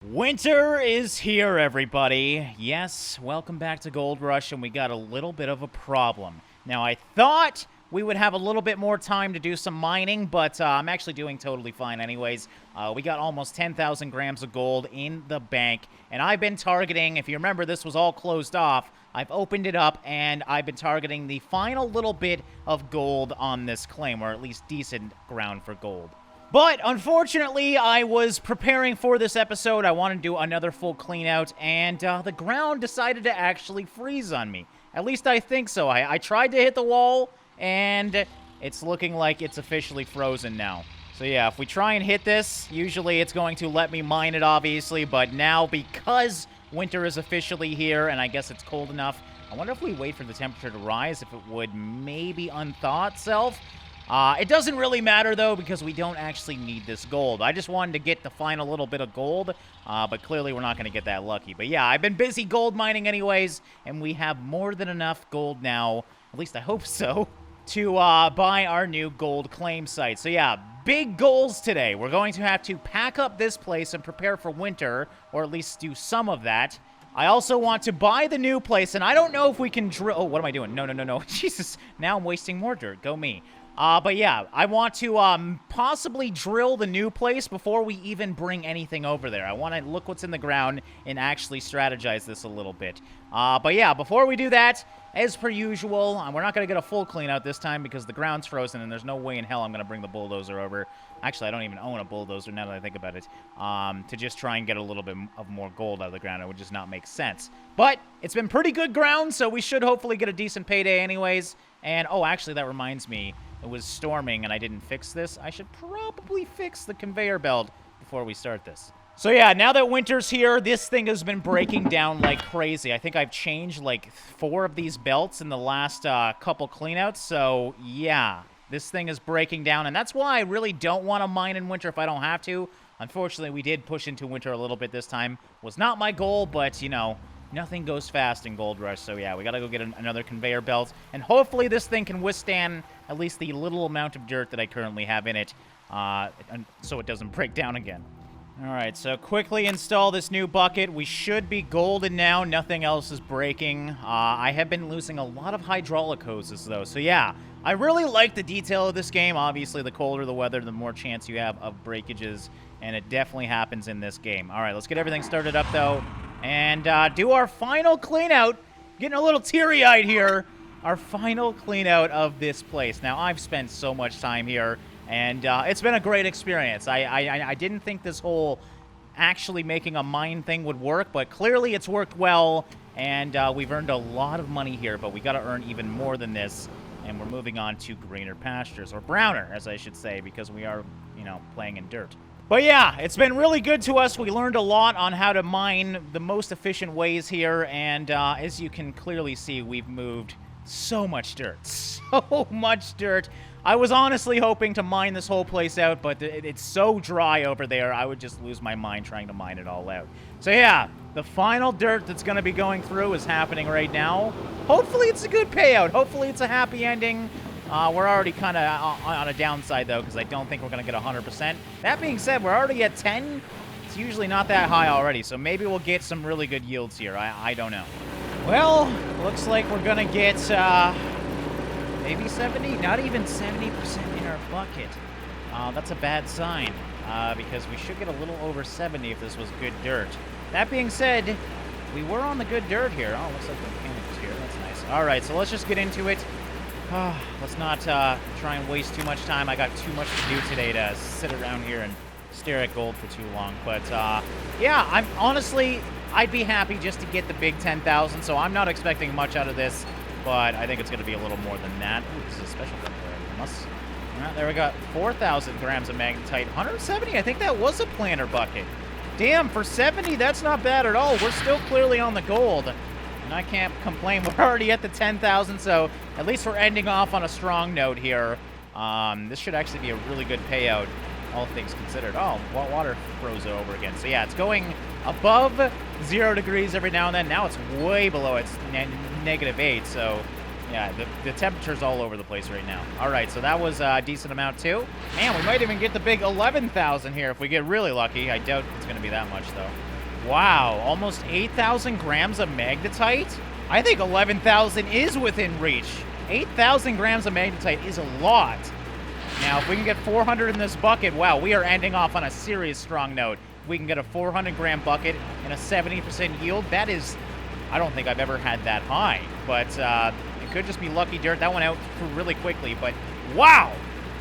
Winter is here, everybody. Yes, welcome back to Gold Rush, and we got a little bit of a problem. Now, I thought we would have a little bit more time to do some mining, but I'm actually doing totally fine anyways. We got almost 10,000 grams of gold in the bank, and I've been targeting, if you remember, this was all closed off. I've opened it up, and I've been targeting the final little bit of gold on this claim, or at least decent ground for gold. But, unfortunately, I was preparing for this episode. I wanted to do another full clean out, and the ground decided to actually freeze on me. At least I think so. I tried to hit the wall, and it's looking like it's officially frozen now. So yeah, if we try and hit this, usually it's going to let me mine it, obviously, but now, because winter is officially here, and I guess it's cold enough, I wonder if we wait for the temperature to rise, if it would maybe unthaw itself. It doesn't really matter, though, because we don't actually need this gold. I just wanted to get the final little bit of gold, but clearly we're not going to get that lucky. But yeah, I've been busy gold mining anyways, and we have more than enough gold now, at least I hope so, to buy our new gold claim site. So yeah, big goals today. We're going to have to pack up this place and prepare for winter, or at least do some of that. I also want to buy the new place, and I don't know if we can drill... Oh, what am I doing? No. Jesus, now I'm wasting more dirt. Go me. But yeah, I want to possibly drill the new place before we even bring anything over there. I want to look what's in the ground and actually strategize this a little bit. But yeah, before we do that, as per usual, we're not going to get a full clean out this time because the ground's frozen and there's no way in hell I'm going to bring the bulldozer over. Actually, I don't even own a bulldozer now that I think about it, to just try and get a little bit of more gold out of the ground. It would just not make sense. But it's been pretty good ground, so we should hopefully get a decent payday anyways. And, oh, actually, that reminds me. It was storming and I didn't fix this. I should probably fix the conveyor belt before we start this. So yeah, now that winter's here, this thing has been breaking down like crazy. I think I've changed like 4 of these belts in the last couple cleanouts. So yeah, this thing is breaking down. And that's why I really don't want to mine in winter if I don't have to. Unfortunately, we did push into winter a little bit this time. Was not my goal, but you know, nothing goes fast in Gold Rush, so yeah, we gotta go get another conveyor belt, and hopefully this thing can withstand at least the little amount of dirt that I currently have in it, so it doesn't break down again. Alright, so quickly install this new bucket. We should be golden now, nothing else is breaking. I have been losing a lot of hydraulic hoses, though, so yeah, I really like the detail of this game. Obviously, the colder the weather, the more chance you have of breakages, and it definitely happens in this game. Alright, let's get everything started up, though. And do our final clean out. Getting a little teary-eyed here. Our final clean out of this place. Now, I've spent so much time here, and it's been a great experience. I didn't think this whole actually making a mine thing would work, but clearly it's worked well, and we've earned a lot of money here, but we got to earn even more than this, and we're moving on to greener pastures, or browner, as I should say, because we are, you know, playing in dirt. But yeah, it's been really good to us. We learned a lot on how to mine the most efficient ways here, and as you can clearly see, we've moved so much dirt. So much dirt. I was honestly hoping to mine this whole place out, but it's so dry over there, I would just lose my mind trying to mine it all out. So yeah, the final dirt that's going to be going through is happening right now. Hopefully it's a good payout. Hopefully it's a happy ending. We're already kind of on a downside, though, because I don't think we're going to get 100%. That being said, we're already at 10. It's usually not that high already, so maybe we'll get some really good yields here. I don't know. Well, looks like we're going to get maybe 70? Not even 70% in our bucket. That's a bad sign, because we should get a little over 70 if this was good dirt. That being said, we were on the good dirt here. Oh, looks like the mechanic is here. That's nice. All right, so let's just get into it. Let's not try and waste too much time. I got too much to do today to sit around here and stare at gold for too long. But, yeah, I'm honestly, I'd be happy just to get the big 10,000, so I'm not expecting much out of this, but I think it's going to be a little more than that. Ooh, this is a special one for us. All right, there we got 4,000 grams of magnetite. 170, I think that was a planter bucket. Damn, for 70, that's not bad at all. We're still clearly on the gold. And I can't complain. We're already at the 10,000, so at least we're ending off on a strong note here. This should actually be a really good payout, all things considered. Oh, water froze over again. So yeah, it's going above 0 degrees every now and then. Now it's way below. It's -8, so yeah, the temperature's all over the place right now. All right, so that was a decent amount too. Man, we might even get the big 11,000 here if we get really lucky. I doubt it's going to be that much, though. Wow, almost 8,000 grams of magnetite? I think 11,000 is within reach. 8,000 grams of magnetite is a lot. Now, if we can get 400 in this bucket, wow, we are ending off on a serious strong note. If we can get a 400-gram bucket and a 70% yield, that is, I don't think I've ever had that high. But it could just be lucky dirt. That went out really quickly, but wow!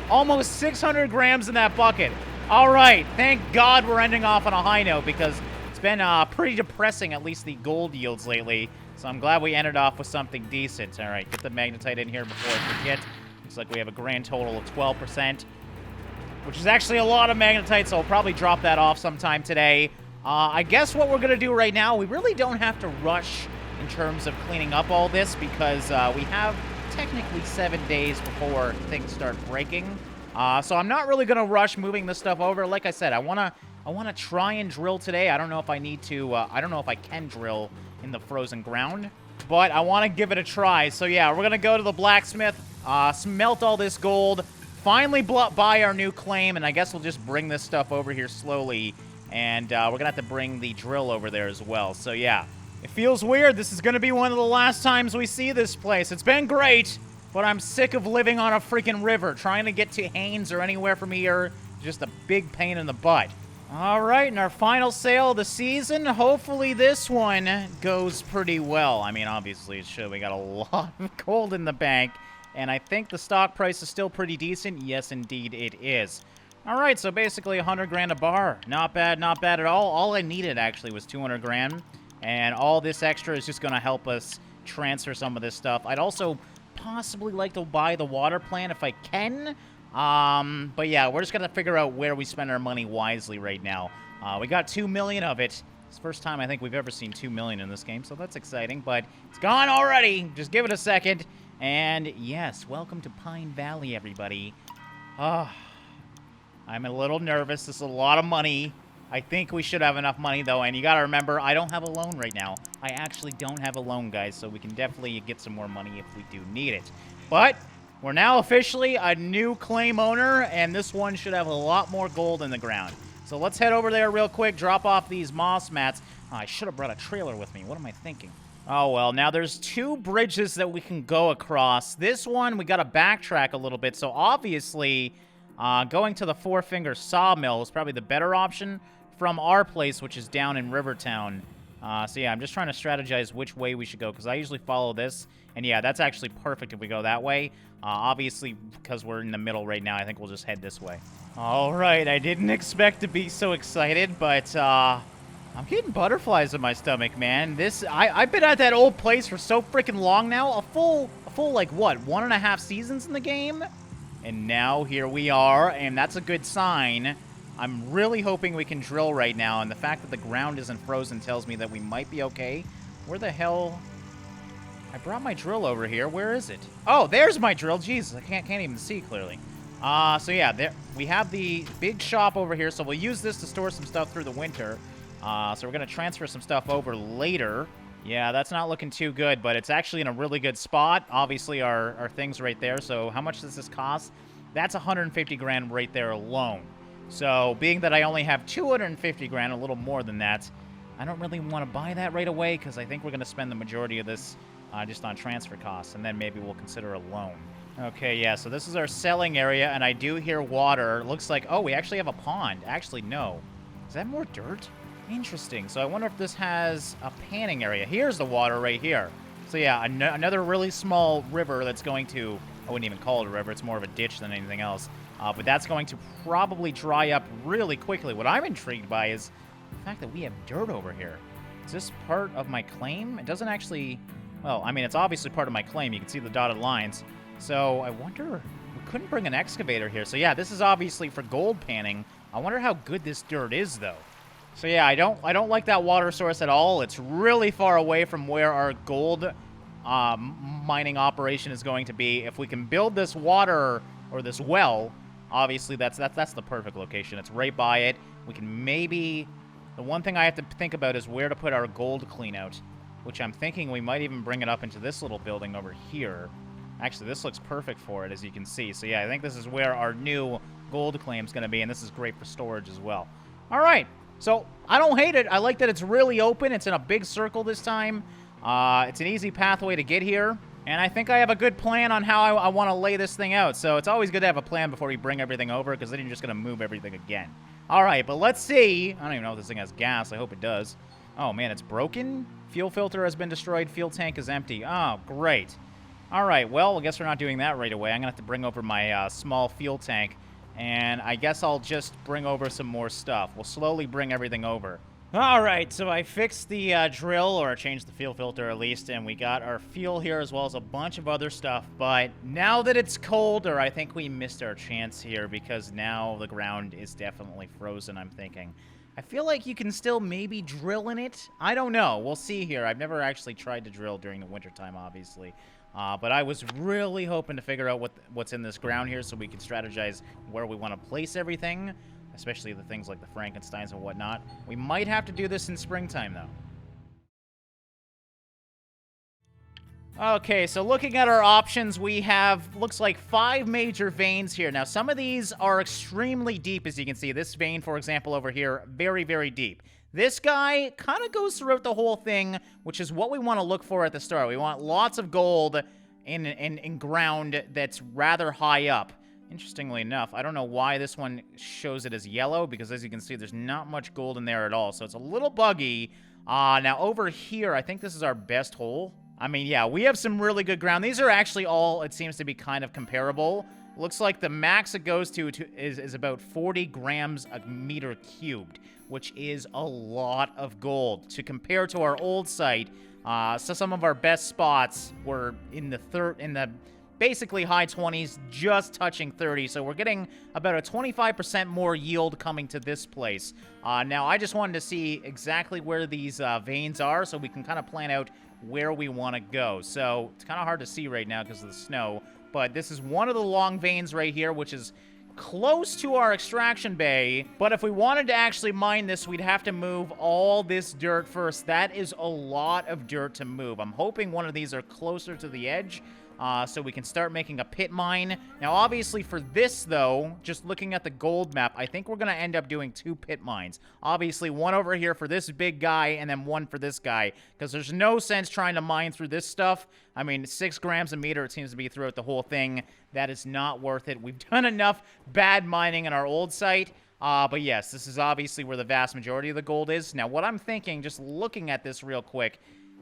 Almost 600 grams in that bucket. All right, thank God we're ending off on a high note because it's been pretty depressing, at least the gold yields lately. So I'm glad we ended off with something decent. All right, get the magnetite in here before I forget. Looks like we have a grand total of 12%, which is actually a lot of magnetite, so I'll probably drop that off sometime today. I guess what we're going to do right now, we really don't have to rush in terms of cleaning up all this because we have technically 7 days before things start breaking. So I'm not really going to rush moving this stuff over. Like I said, I want to try and drill today. I don't know if I need to, I don't know if I can drill in the frozen ground, but I want to give it a try. So yeah, we're going to go to the blacksmith, smelt all this gold, finally buy our new claim, and I guess we'll just bring this stuff over here slowly, and we're going to have to bring the drill over there as well. So yeah, it feels weird. This is going to be one of the last times we see this place. It's been great, but I'm sick of living on a freaking river. Trying to get to Haines or anywhere from here, just a big pain in the butt. All right, and our final sale of the season. Hopefully this one goes pretty well. I mean, obviously it should. We got a lot of gold in the bank, and I think the stock price is still pretty decent. Yes, indeed it is. All right, so basically 100 grand a bar. Not bad at all. All I needed actually was 200 grand, and all this extra is just going to help us transfer some of this stuff. I'd also possibly like to buy the water plant if I can. But yeah, we're just gonna figure out where we spend our money wisely right now. We got 2 million of it. It's the first time I think we've ever seen 2 million in this game, so that's exciting, but it's gone already. Just give it a second. And yes, welcome to Pine Valley, everybody. I'm a little nervous. This is a lot of money. I think we should have enough money, though, and you gotta remember, I don't have a loan right now. I actually don't have a loan, guys, so we can definitely get some more money if we do need it. But we're now officially a new claim owner, and this one should have a lot more gold in the ground. So let's head over there real quick, drop off these moss mats. Oh, I should have brought a trailer with me. What am I thinking? Oh, well, now there's 2 bridges that we can go across. This one, we got to backtrack a little bit. So obviously, going to the Four Finger Sawmill is probably the better option from our place, which is down in Rivertown. So yeah, I'm just trying to strategize which way we should go, because I usually follow this. And yeah, that's actually perfect if we go that way. Obviously, because we're in the middle right now, I think we'll just head this way. All right, I didn't expect to be so excited, but I'm getting butterflies in my stomach, man. I've been at that old place for so freaking long now. A full like, what, 1.5 seasons in the game? And now here we are, and that's a good sign. I'm really hoping we can drill right now, and the fact that the ground isn't frozen tells me that we might be okay. Where the hell? I brought my drill over here. Where is it? Oh, there's my drill. Jesus, I can't even see clearly. So yeah, there we have the big shop over here, so we'll use this to store some stuff through the winter. So we're going to transfer some stuff over later. Yeah, that's not looking too good, but it's actually in a really good spot. Obviously, our thing's right there, so how much does this cost? That's 150 grand right there alone. So, being that I only have 250 grand, a little more than that, I don't really want to buy that right away, because I think we're going to spend the majority of this just on transfer costs, and then maybe we'll consider a loan. Okay, yeah, so this is our selling area, and I do hear water. Looks like, oh, we actually have a pond. Actually, no. Is that more dirt? Interesting. So I wonder if this has a panning area. Here's the water right here. So yeah, another really small river that's going to, I wouldn't even call it a river, it's more of a ditch than anything else. But that's going to probably dry up really quickly. What I'm intrigued by is the fact that we have dirt over here. Is this part of my claim? It doesn't actually, well, I mean, it's obviously part of my claim. You can see the dotted lines. So I wonder, we couldn't bring an excavator here. So yeah, this is obviously for gold panning. I wonder how good this dirt is, though. So yeah, I don't like that water source at all. It's really far away from where our gold mining operation is going to be. If we can build this water or this well, obviously that's the perfect location. It's right by it. We can maybe, the one thing I have to think about is where to put our gold cleanout, which I'm thinking we might even bring it up into this little building over here. Actually, this looks perfect for it, as you can see. So yeah, I think this is where our new gold claim is going to be, and this is great for storage as well. All right. So, I don't hate it. I like that it's really open. It's in a big circle this time. It's an easy pathway to get here. And I think I have a good plan on how I want to lay this thing out. So, it's always good to have a plan before we bring everything over, because then you're just going to move everything again. Alright, but let's see. I don't even know if this thing has gas. I hope it does. Oh, man, it's broken? Fuel filter has been destroyed. Fuel tank is empty. Oh, great. Alright, well, I guess we're not doing that right away. I'm going to have to bring over my small fuel tank. And I guess I'll just bring over some more stuff. We'll slowly bring everything over. Alright, so I fixed the drill, or changed the fuel filter at least, and we got our fuel here as well as a bunch of other stuff. But now that it's colder, I think we missed our chance here, because now the ground is definitely frozen, I'm thinking. I feel like you can still maybe drill in it. I don't know. We'll see here. I've never actually tried to drill during the wintertime, obviously. But I was really hoping to figure out what's in this ground here so we can strategize where we want to place everything, especially the things like the Frankensteins and whatnot. We might have to do this in springtime, though. Okay, so looking at our options, we have, looks like 5 major veins here. Now, some of these are extremely deep, as you can see. This vein, for example, over here, very, very deep. This guy kind of goes throughout the whole thing, which is what we want to look for at the start. We want lots of gold in ground that's rather high up. Interestingly enough, I don't know why this one shows it as yellow, because as you can see, there's not much gold in there at all, so it's a little buggy. Now, over here, I think this is our best hole. I mean, yeah, we have some really good ground. These are actually all, it seems to be kind of comparable. Looks like the max it goes to is about 40 grams a meter cubed, which is a lot of gold. To compare to our old site, so some of our best spots were in the basically high 20s, just touching 30. So we're getting about a 25% more yield coming to this place. Now, I just wanted to see exactly where these veins are so we can kind of plan out where we want to go. So it's kind of hard to see right now because of the snow. But this is one of the long veins right here, which is close to our extraction bay. But if we wanted to actually mine this, we'd have to move all this dirt first. That is a lot of dirt to move. I'm hoping one of these are closer to the edge, so we can start making a pit mine. Now, obviously, for this, though, just looking at the gold map, I think we're going to end up doing 2 pit mines. Obviously, one over here for this big guy, and then one for this guy, because there's no sense trying to mine through this stuff. I mean, 6 grams a meter, it seems to be throughout the whole thing. That is not worth it. We've done enough bad mining in our old site. But yes, this is obviously where the vast majority of the gold is. Now, what I'm thinking, just looking at this real quick,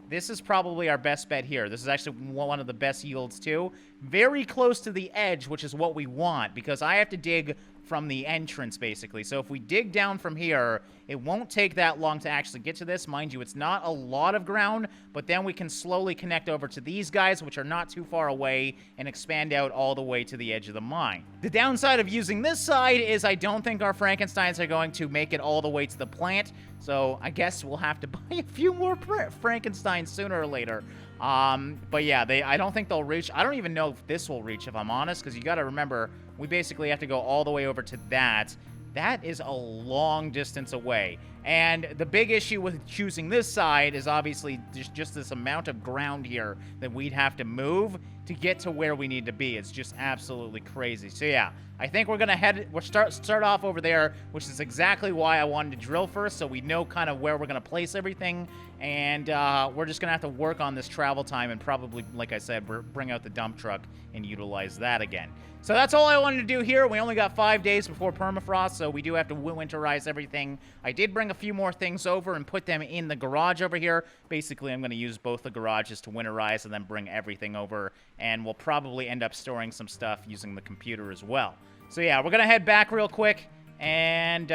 this is probably our best bet here. This is actually one of the best yields, too. Very close to the edge, which is what we want, because I have to dig from the entrance, basically. So if we dig down from here, it won't take that long to actually get to this. Mind you, it's not a lot of ground, but then we can slowly connect over to these guys, which are not too far away, and expand out all the way to the edge of the mine. The downside of using this side is I don't think our Frankensteins are going to make it all the way to the plant, so I guess we'll have to buy a few more Frankensteins sooner or later. But yeah, I don't think they'll reach. I don't even know if this will reach, if I'm honest, because you got to remember, we basically have to go all the way over to that. That is a long distance away. And the big issue with choosing this side is obviously just this amount of ground here that we'd have to move to get to where we need to be. It's just absolutely crazy. So yeah, I think we're gonna start off over there, which is exactly why I wanted to drill first, so we know kind of where we're gonna place everything. And we're just gonna have to work on this travel time and probably, like I said, bring out the dump truck and utilize that again. So that's all I wanted to do here. We only got 5 days before permafrost, so we do have to winterize everything. I did bring a few more things over and put them in the garage over here. Basically, I'm going to use both the garages to winterize and then bring everything over, and we'll probably end up storing some stuff using the computer as well. So yeah, we're going to head back real quick and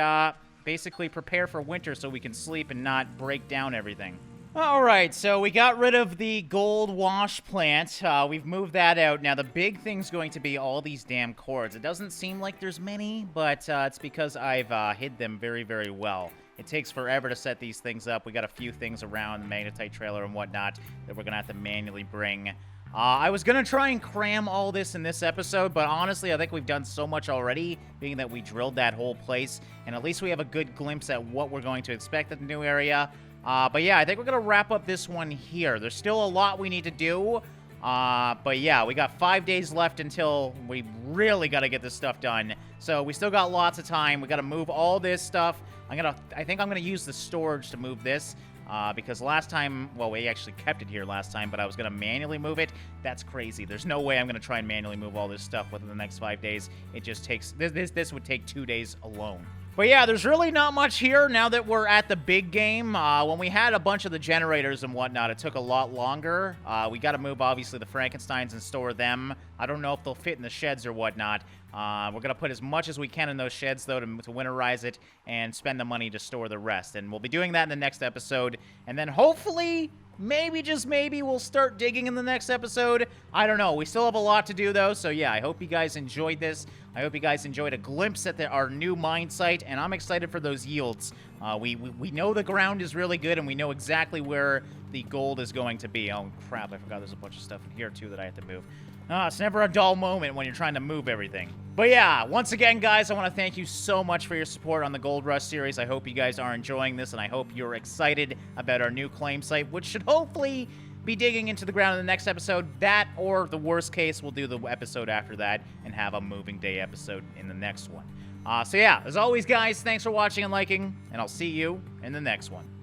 basically prepare for winter so we can sleep and not break down everything. Alright, so we got rid of the gold wash plant. We've moved that out. Now, the big thing's going to be all these damn cords. It doesn't seem like there's many, but it's because I've hid them very, very well. It takes forever to set these things up. We got a few things around, the magnetite trailer and whatnot, that we're going to have to manually bring. I was going to try and cram all this in this episode, but honestly, I think we've done so much already, being that we drilled that whole place, and at least we have a good glimpse at what we're going to expect at the new area. But yeah, I think we're going to wrap up this one here. There's still a lot we need to do. But yeah, we got 5 days left until we really got to get this stuff done. So we still got lots of time. We got to move all this stuff. I think I'm gonna use the storage to move this. Because last time, well, we actually kept it here last time, but I was going to manually move it. That's crazy. There's no way I'm going to try and manually move all this stuff within the next 5 days. It just takes, this would take 2 days alone. But yeah, there's really not much here now that we're at the big game. When we had a bunch of the generators and whatnot, it took a lot longer. We got to move, obviously, the Frankensteins and store them. I don't know if they'll fit in the sheds or whatnot. We're going to put as much as we can in those sheds, though, to winterize it and spend the money to store the rest. And we'll be doing that in the next episode. And then hopefully, maybe, just maybe, we'll start digging in the next episode. I don't know. We still have a lot to do, though. So yeah, I hope you guys enjoyed this. I hope you guys enjoyed a glimpse at our new mine site, and I'm excited for those yields. We know the ground is really good, and we know exactly where the gold is going to be. Oh, crap, I forgot there's a bunch of stuff in here, too, that I have to move. It's never a dull moment when you're trying to move everything. But yeah, once again, guys, I want to thank you so much for your support on the Gold Rush series. I hope you guys are enjoying this, and I hope you're excited about our new claim site, which should hopefully be digging into the ground in the next episode. That, or the worst case, we'll do the episode after that and have a moving day episode in the next one. So yeah, as always, guys, thanks for watching and liking, and I'll see you in the next one.